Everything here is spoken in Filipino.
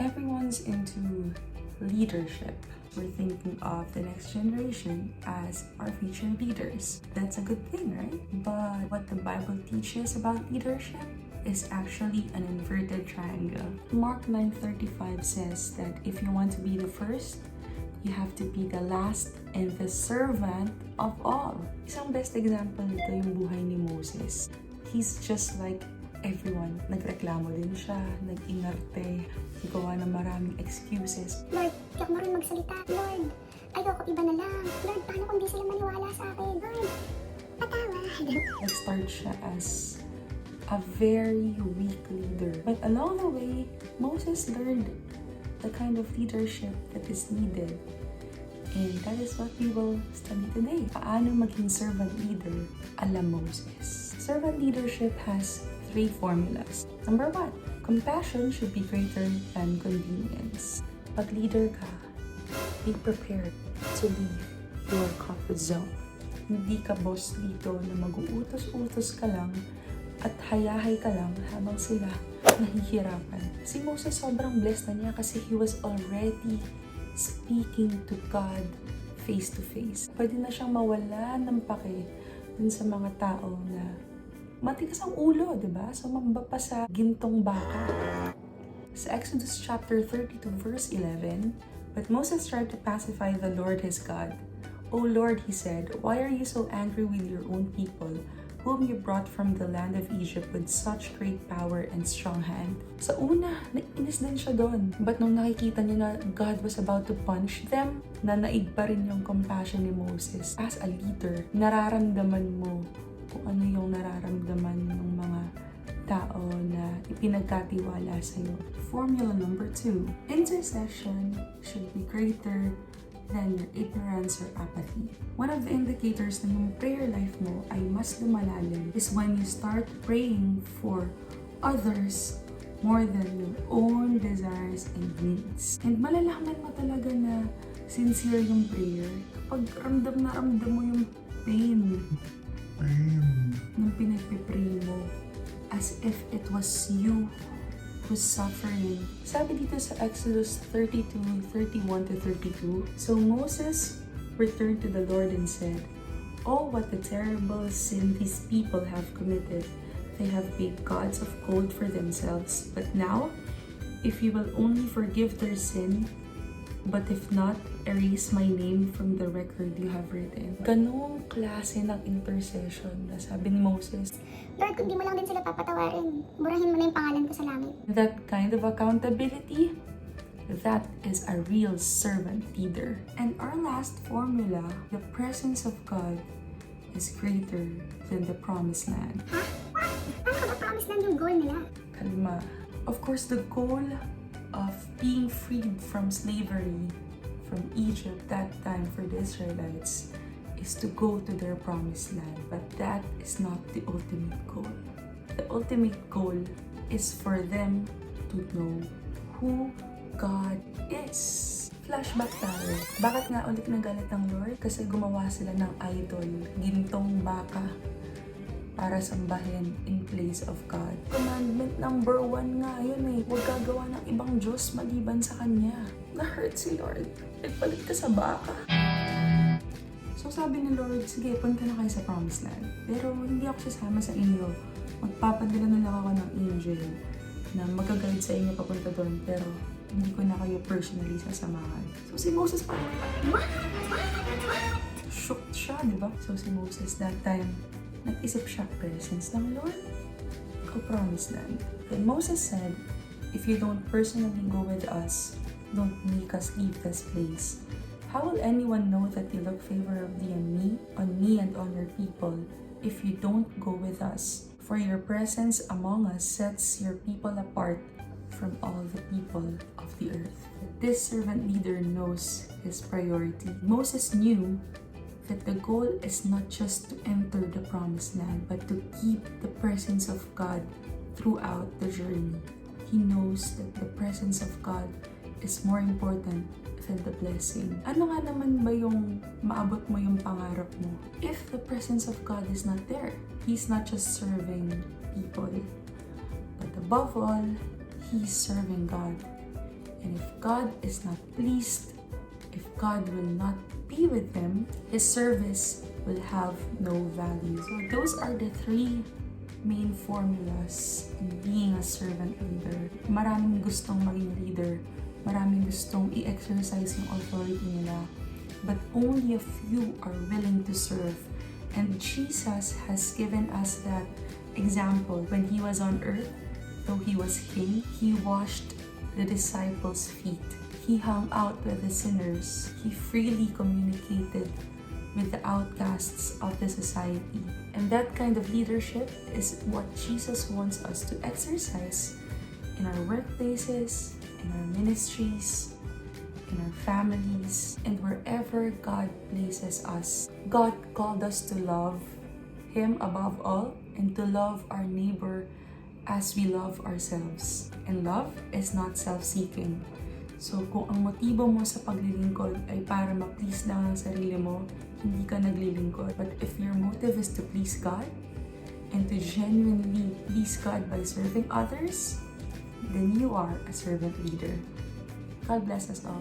Everyone's into leadership. We're thinking of the next generation as our future leaders. That's a good thing, right? But what the Bible teaches about leadership is actually an inverted triangle. Mark 9:35 says that if you want to be the first, you have to be the last and the servant of all. Isang best example nito yung buhay ni Moses. He's just like everyone. Nagreklamo din siya, nag-inarte, gawa ng maraming excuses. Lord, di ako marunong magsalita. Lord, ayoko iba na lang. Lord, paano kung di sila maniwala sa akin? Lord, patawad. Nag-start siya as a very weak leader. But along the way, Moses learned the kind of leadership that is needed. And that is what we will study today. Paano maging servant leader ala Moses. Servant leadership has 3 formulas. Number 1, compassion should be greater than convenience. Pag leader ka, be prepared to leave your comfort zone. Hindi ka boss dito na mag-uutos-utos ka lang at hayahay ka lang habang sila nahihirapan. Si Moses sobrang blessed na niya kasi he was already speaking to God face to face. Pwede na siyang mawala ng pake dun sa mga tao na matigas ang ulo, di ba? Sumamba pa sa gintong baka. Sa Exodus chapter 32 verse 11, but Moses tried to pacify the Lord his God. O Lord, he said, why are you so angry with your own people, whom you brought from the land of Egypt with such great power and strong hand? Sa una, naiinis din siya doon. But nung nakikita niya na God was about to punish them, nanaig pa rin yung compassion ni Moses. As a leader, nararamdaman mo kung ano yung nararamdaman ng mga tao na ipinagkatiwala sa'yo. Formula number 2, intercession should be greater than your ignorance or apathy. One of the indicators na yung prayer life mo ay mas lumalalim is when you start praying for others more than your own desires and needs. And malalaman mo talaga na sincere yung prayer pag ramdam na ramdam mo yung pain nung pinagpipray mo as if it was you who's suffering. Sabi dito sa Exodus 32:31-32, so Moses returned to the Lord and said, oh, what a terrible sin these people have committed. They have made gods of gold for themselves. But now, if you will only forgive their sin, but if not, erase my name from the record you have written. Ganong klase ng intercession na sabi ni Moses. Lord, kung di mo lang din sila papatawarin, burahin mo na yung pangalan ko sa langit. That kind of accountability, that is a real servant leader. And our last formula, the presence of God is greater than the promised land. Ha? Paano ka ba promise lang yung goal nila? Kalma. Of course, the goal of being freed from slavery from Egypt that time for the Israelites is to go to their promised land. But that is not the ultimate goal. The ultimate goal is for them to know who God is. Flashback tayo. Bakit nga ulit nagalit ng Lord? Kasi gumawa sila ng idol, gintong baka, para sambahin in place of God. Commandment number 1 nga yun eh. Huwag gagawa ng ibang Diyos maliban sa Kanya. Na-hurt si Lord. Nagpalit ka sa baka. So sabi ni Lord, sige, punta na kayo sa promised land. Pero hindi ako sasama sa inyo. Magpapadala na lang ako ng angel na mag-guide sa inyo papunta doon. Pero hindi ko na kayo personally sasamahan. So si Moses parang, what? Shocked siya, di ba? So si Moses that time, nag-isip siya, presence ng Lord o promised land. Then Moses said, if you don't personally go with us, don't make us leave this place. How will anyone know that you look favorably on me and on your people if you don't go with us? For your presence among us sets your people apart from all the people of the earth. This servant leader knows his priority. Moses knew that the goal is not just to enter the promised land, but to keep the presence of God throughout the journey. He knows that the presence of God is more important than the blessing. Ano nga naman ba yung maabot mo yung pangarap mo? If the presence of God is not there, He's not just serving people, but above all, he's serving God. And if God is not pleased, if God will not be with him, his service will have no value. So those are the three main formulas in being a servant leader. Maraming gustong maging leader, maraming gustong i-exercise yung authority nila, but only a few are willing to serve. And Jesus has given us that example. When he was on earth, though he was king, he washed the disciples' feet. He hung out with the sinners. He freely communicated with the outcasts of the society. And that kind of leadership is what Jesus wants us to exercise in our workplaces, in our ministries, in our families, and wherever God places us. God called us to love him above all and to love our neighbor as we love ourselves. And love is not self-seeking. So kung ang motibo mo sa paglilingkod ay para ma-please lang ang sarili mo, hindi ka naglilingkod. But if your motive is to please God and to genuinely please God by serving others, then you are a servant leader. God bless us all.